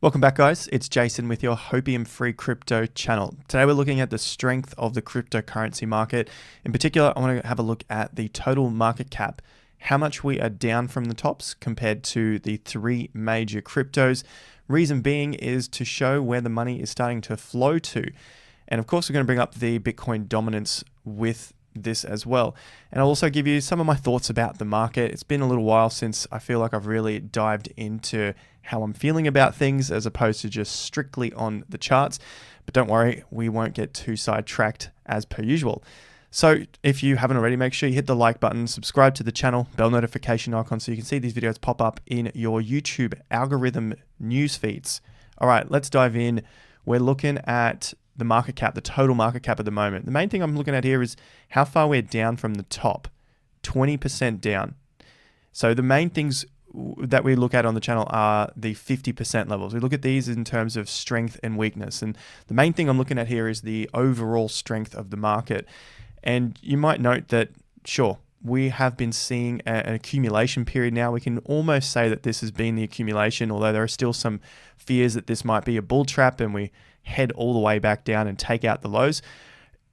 Welcome back, guys. It's Jason with your Hopium-free crypto channel. Today we're looking at the strength of the cryptocurrency market. In particular, I want to have a look at the total market cap, how much we are down from the tops compared to the three major cryptos. Reason being is to show where the money is starting to flow to. And of course, we're going to bring up the Bitcoin dominance with this as well. And I'll also give you some of my thoughts about the market. It's been a little while since I feel like I've really dived into how I'm feeling about things as opposed to just strictly on the charts. But don't worry, we won't get too sidetracked as per usual. So if you haven't already, make sure you hit the like button, subscribe to the channel, bell notification icon so you can see these videos pop up in your YouTube algorithm news feeds. All right, let's dive in. We're looking at the market cap, the total market cap at the moment. The main thing I'm looking at here is how far we're down from the top, 20% down. So the main things that we look at on the channel are the 50% levels. We look at these in terms of strength and weakness. And the main thing I'm looking at here is the overall strength of the market. And you might note that, sure, we have been seeing an accumulation period now. We can almost say that this has been the accumulation, although there are still some fears that this might be a bull trap and we head all the way back down and take out the lows.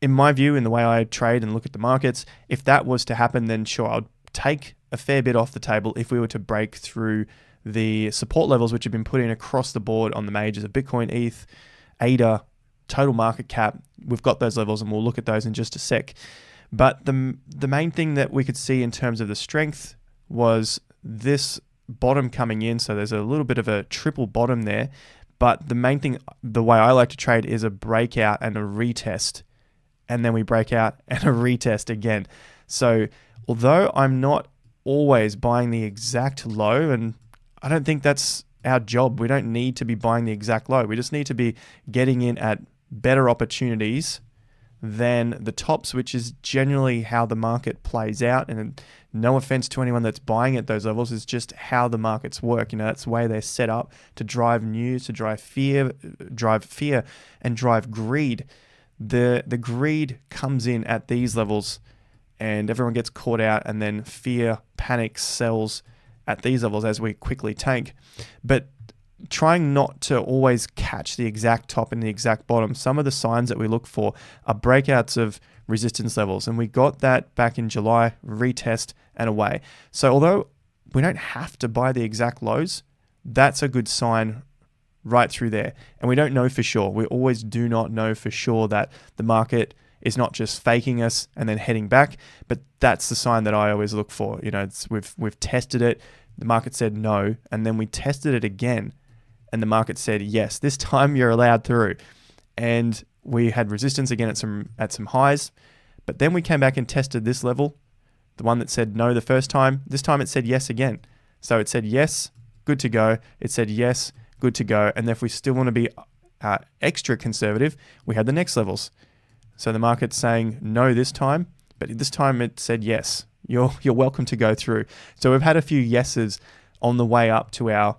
In my view, in the way I trade and look at the markets, if that was to happen, then sure, I'd take a fair bit off the table if we were to break through the support levels which have been put in across the board on the majors of Bitcoin, ETH, ADA, total market cap. We've got those levels and we'll look at those in just a sec. But the main thing that we could see in terms of the strength was this bottom coming in. So there's a little bit of a triple bottom there. But the main thing, the way I like to trade, is a breakout and a retest. And then we break out and a retest again. So although I'm not always buying the exact low, and I don't think that's our job. We don't need to be buying the exact low. We just need to be getting in at better opportunities than the tops, which is generally how the market plays out. And no offense to anyone that's buying at those levels, it's just how the markets work. You know, that's the way they're set up to drive news, to drive fear, and drive greed. The greed comes in at these levels and everyone gets caught out, and then fear, panic sells at these levels as we quickly tank. But trying not to always catch the exact top and the exact bottom, some of the signs that we look for are breakouts of resistance levels. And we got that back in July, retest and away. So although we don't have to buy the exact lows, that's a good sign right through there. And we don't know for sure. We always do not know for sure that the market is not just faking us and then heading back, but that's the sign that I always look for. You know, we've tested it. The market said no, and then we tested it again, and the market said yes. This time you're allowed through, and we had resistance again at some highs, but then we came back and tested this level, the one that said no the first time. This time it said yes again. So it said yes, good to go. It said yes, good to go. And if we still want to be extra conservative, we had the next levels. So the market's saying no this time, but this time it said yes. You're welcome to go through. So we've had a few yeses on the way up to our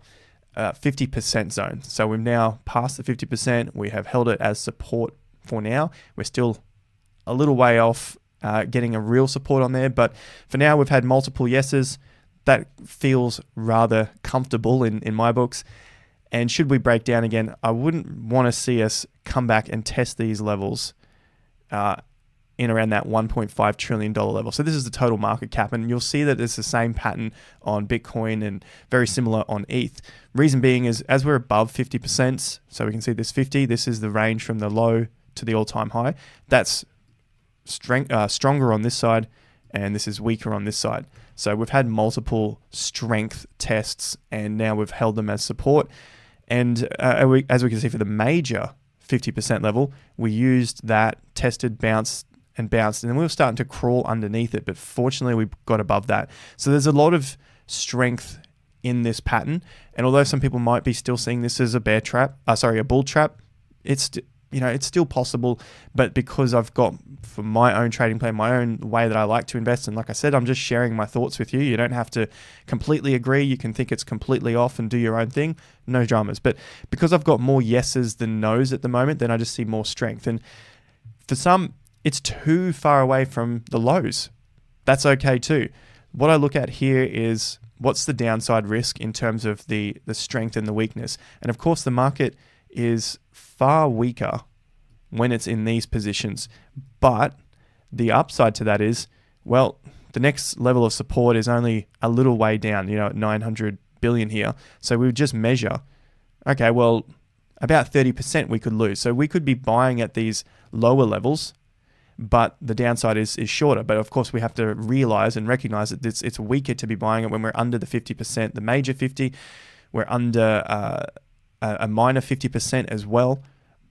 50% zone. So we've now passed the 50%. We have held it as support for now. We're still a little way off getting a real support on there, but for now we've had multiple yeses. That feels rather comfortable in my books. And should we break down again, I wouldn't want to see us come back and test these levels in around that $1.5 trillion level. So this is the total market cap, and you'll see that it's the same pattern on Bitcoin and very similar on ETH. Reason being is as we're above 50%, so we can see this 50, this is the range from the low to the all-time high. That's stronger on this side, and this is weaker on this side. So we've had multiple strength tests, and now we've held them as support. And as we can see for the major 50% level, we used that, tested, bounced, and then we were starting to crawl underneath it, but fortunately we got above that. So there's a lot of strength in this pattern, and although some people might be still seeing this as a a bull trap, it's still possible. But because I've got, for my own trading plan, my own way that I like to invest, and like I said, I'm just sharing my thoughts with you. You don't have to completely agree. You can think it's completely off and do your own thing. No dramas. But because I've got more yeses than nos at the moment, then I just see more strength. And for some, it's too far away from the lows. That's okay too. What I look at here is what's the downside risk in terms of the strength and the weakness. And of course, the market is far weaker when it's in these positions. But the upside to that is, well, the next level of support is only a little way down, at 900 billion here. So we would just measure, okay, well, about 30% we could lose. So we could be buying at these lower levels, but the downside is shorter. But of course, we have to realize and recognize that it's weaker to be buying it when we're under the 50%, the major 50. We're under a minor 50% as well,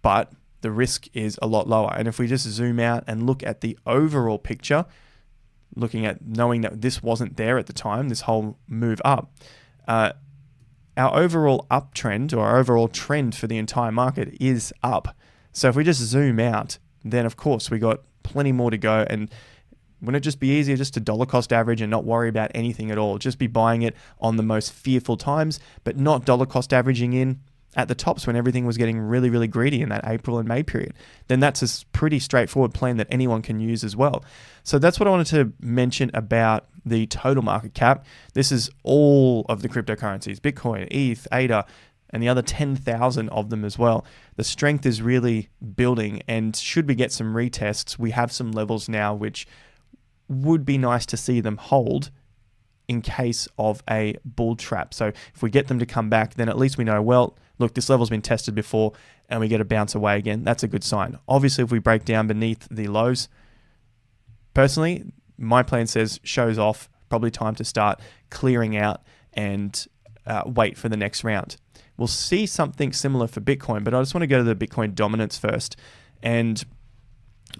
but the risk is a lot lower. And if we just zoom out and look at the overall picture, knowing that this wasn't there at the time, this whole move up, our overall uptrend or our overall trend for the entire market is up. So if we just zoom out, then of course we got plenty more to go. And wouldn't it just be easier just to dollar cost average and not worry about anything at all? Just be buying it on the most fearful times, but not dollar cost averaging in at the tops when everything was getting really, really greedy in that April and May period. Then that's a pretty straightforward plan that anyone can use as well. So that's what I wanted to mention about the total market cap. This is all of the cryptocurrencies, Bitcoin, ETH, ADA, and the other 10,000 of them as well. The strength is really building, and should we get some retests, we have some levels now which would be nice to see them hold in case of a bull trap. So if we get them to come back, then at least we know, well, look, this level's been tested before and we get a bounce away again. That's a good sign. Obviously, if we break down beneath the lows, personally, my plan says shows off, probably time to start clearing out and wait for the next round. We'll see something similar for Bitcoin, but I just want to go to the Bitcoin dominance first. And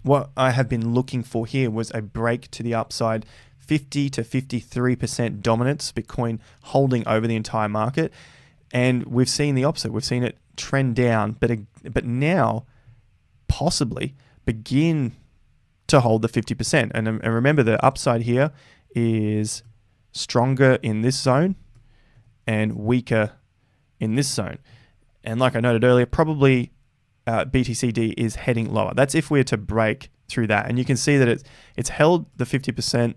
what I have been looking for here was a break to the upside, 50 to 53% dominance, Bitcoin holding over the entire market. And we've seen the opposite. We've seen it trend down, but now possibly begin to hold the 50%. And remember, the upside here is stronger in this zone and weaker in this zone. And like I noted earlier, probably BTCD is heading lower. That's if we were to break through that. And you can see that it's held the 50%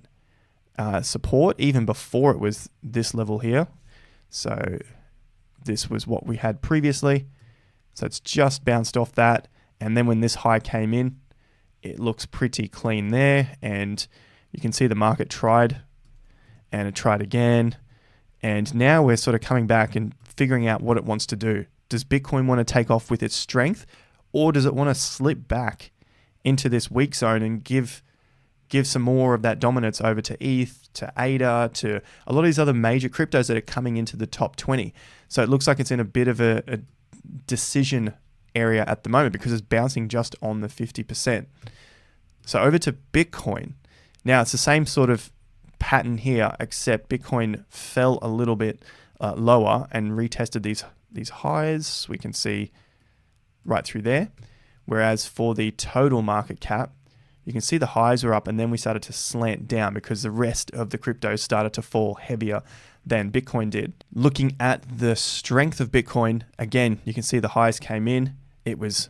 support even before it was this level here. So this was what we had previously. So it's just bounced off that. And then when this high came in, it looks pretty clean there. And you can see the market tried and it tried again. And now we're sort of coming back and figuring out what it wants to do. Does Bitcoin want to take off with its strength, or does it want to slip back into this weak zone and give some more of that dominance over to ETH, to ADA, to a lot of these other major cryptos that are coming into the top 20. So it looks like it's in a bit of a decision area at the moment because it's bouncing just on the 50%. So over to Bitcoin. Now it's the same sort of pattern here, except Bitcoin fell a little bit lower and retested these highs. We can see right through there. Whereas for the total market cap, you can see the highs were up and then we started to slant down because the rest of the cryptos started to fall heavier than Bitcoin did. Looking at the strength of Bitcoin, again, you can see the highs came in. It was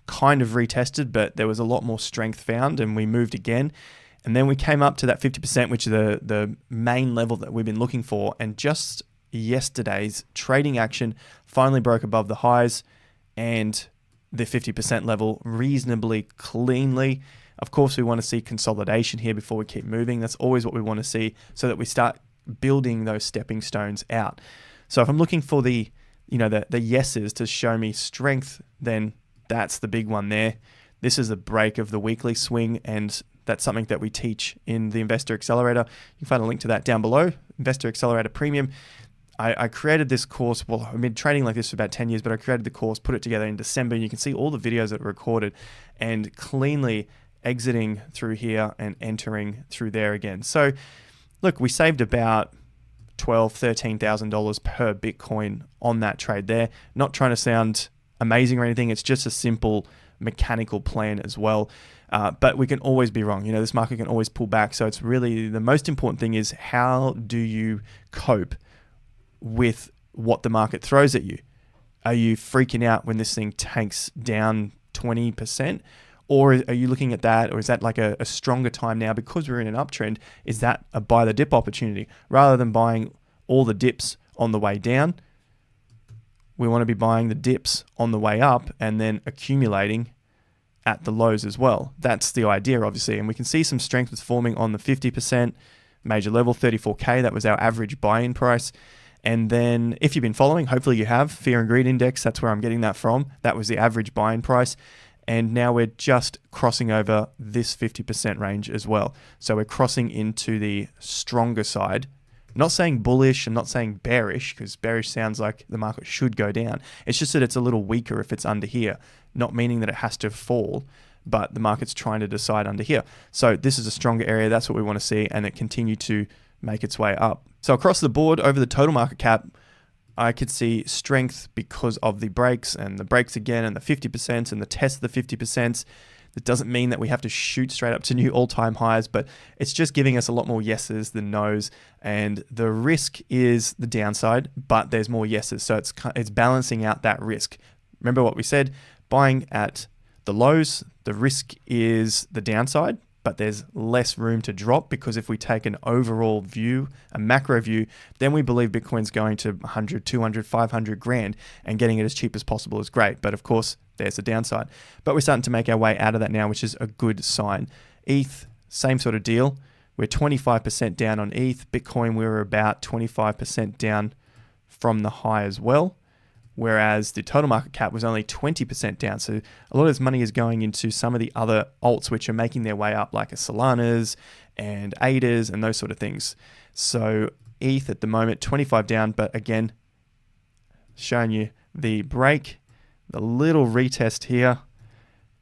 kind of retested, but there was a lot more strength found and we moved again. And then we came up to that 50%, which is the main level that we've been looking for. And just yesterday's trading action finally broke above the highs and the 50% level reasonably cleanly. Of course, we want to see consolidation here before we keep moving. That's always what we want to see so that we start building those stepping stones out. So if I'm looking for the yeses to show me strength, then that's the big one there. This is the break of the weekly swing, and that's something that we teach in the Investor Accelerator. You can find a link to that down below, Investor Accelerator Premium. I created this course. Well, I've been trading like this for about 10 years, but I created the course, put it together in December. And you can see all the videos that were recorded and cleanly exiting through here and entering through there again. So look, we saved about $12,000, $13,000 per Bitcoin on that trade there. Not trying to sound amazing or anything. It's just a simple mechanical plan as well. But we can always be wrong. This market can always pull back. So it's really the most important thing is how do you cope with what the market throws at you? Are you freaking out when this thing tanks down 20%? Or are you looking at that, or is that like a stronger time now because we're in an uptrend? Is that a buy the dip opportunity rather than buying all the dips on the way down. We want to be buying the dips on the way up and then accumulating at the lows as well. That's the idea, obviously. And we can see some strength was forming on the 50% major level, 34K. That was our average buy-in price. And then if you've been following, hopefully you have, Fear and Greed Index, that's where I'm getting that from. That was the average buy-in price. And now we're just crossing over this 50% range as well. So we're crossing into the stronger side. I'm not saying bullish, I'm not saying bearish, because bearish sounds like the market should go down. It's just that it's a little weaker if it's under here, not meaning that it has to fall, but the market's trying to decide under here. So this is a stronger area. That's what we want to see, and it continue to make its way up. So across the board, over the total market cap, I could see strength because of the breaks and the breaks again and the 50% and the test of the 50%. That doesn't mean that we have to shoot straight up to new all-time highs, but it's just giving us a lot more yeses than nos. And the risk is the downside, but there's more yeses. So it's balancing out that risk. Remember what we said, buying at the lows, the risk is the downside, but there's less room to drop, because if we take an overall view, a macro view, then we believe Bitcoin's going to 100, 200, 500 grand, and getting it as cheap as possible is great. But of course, there's a downside. But we're starting to make our way out of that now, which is a good sign. ETH, same sort of deal. We're 25% down on ETH. Bitcoin, we were about 25% down from the high as well, whereas the total market cap was only 20% down. So a lot of this money is going into some of the other alts which are making their way up, like a Solanas and ADAs and those sort of things. So ETH at the moment, 25 down, but again, showing you the break, the little retest here,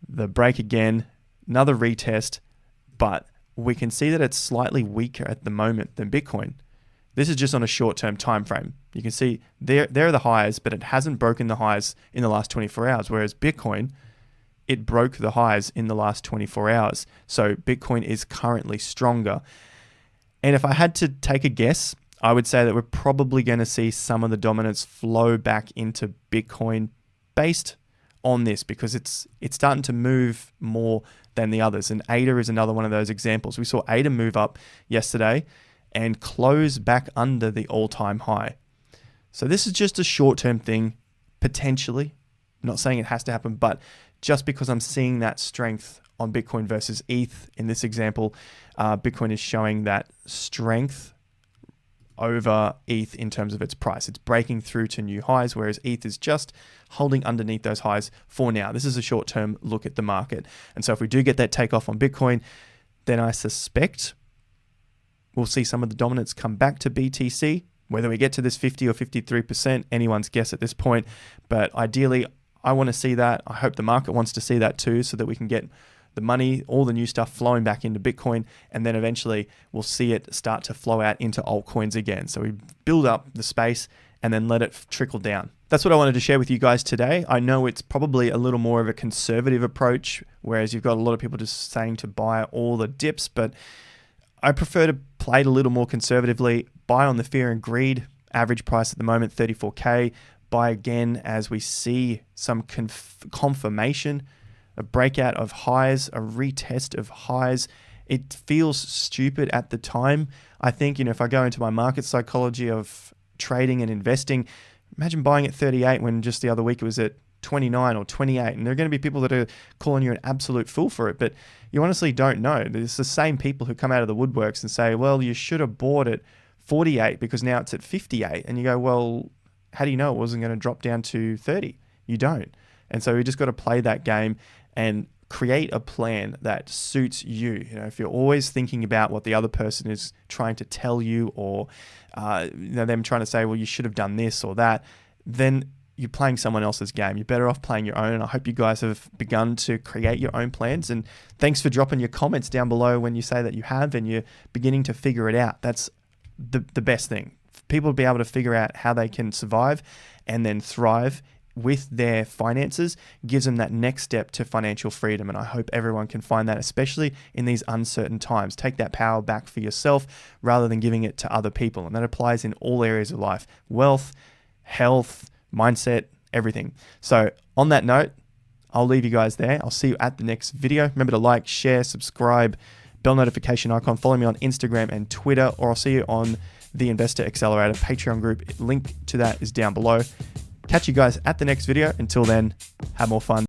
the break again, another retest, but we can see that it's slightly weaker at the moment than Bitcoin. This is just on a short-term time frame. You can see there are the highs, but it hasn't broken the highs in the last 24 hours, whereas Bitcoin, it broke the highs in the last 24 hours. So Bitcoin is currently stronger. And if I had to take a guess, I would say that we're probably going to see some of the dominance flow back into Bitcoin based on this, because it's starting to move more than the others. And ADA is another one of those examples. We saw ADA move up yesterday and close back under the all-time high. So this is just a short-term thing, potentially. I'm not saying it has to happen, but just because I'm seeing that strength on Bitcoin versus ETH in this example, Bitcoin is showing that strength over ETH in terms of its price. It's breaking through to new highs, whereas ETH is just holding underneath those highs for now. This is a short-term look at the market. And so if we do get that takeoff on Bitcoin, then I suspect we'll see some of the dominance come back to BTC. Whether we get to this 50 or 53%, anyone's guess at this point. But ideally, I want to see that. I hope the market wants to see that too, so that we can get the money, all the new stuff flowing back into Bitcoin, and then eventually we'll see it start to flow out into altcoins again. So we build up the space and then let it trickle down. That's what I wanted to share with you guys today. I know it's probably a little more of a conservative approach, whereas you've got a lot of people just saying to buy all the dips, but I prefer to play it a little more conservatively. Buy on the fear and greed. Average price at the moment, 34K. Buy again as we see some confirmation, a breakout of highs, a retest of highs. It feels stupid at the time. I think, if I go into my market psychology of trading and investing, imagine buying at 38 when just the other week it was at 29 or 28, and there are going to be people that are calling you an absolute fool for it, but you honestly don't know. There's the same people who come out of the woodworks and say, well, you should have bought at 48 because now it's at 58, and you go, well, how do you know it wasn't going to drop down to 30? You don't. And so we just got to play that game and create a plan that suits you. If you're always thinking about what the other person is trying to tell you, or them trying to say, well, you should have done this or that, then you're playing someone else's game. You're better off playing your own. And I hope you guys have begun to create your own plans. And thanks for dropping your comments down below when you say that you have and you're beginning to figure it out. That's the best thing. People to be able to figure out how they can survive and then thrive with their finances gives them that next step to financial freedom. And I hope everyone can find that, especially in these uncertain times. Take that power back for yourself rather than giving it to other people. And that applies in all areas of life: wealth, health, mindset, everything. So on that note, I'll leave you guys there. I'll see you at the next video. Remember to like, share, subscribe, bell notification icon, follow me on Instagram and Twitter, or I'll see you on the Investor Accelerator Patreon group. Link to that is down below. Catch you guys at the next video. Until then, have more fun.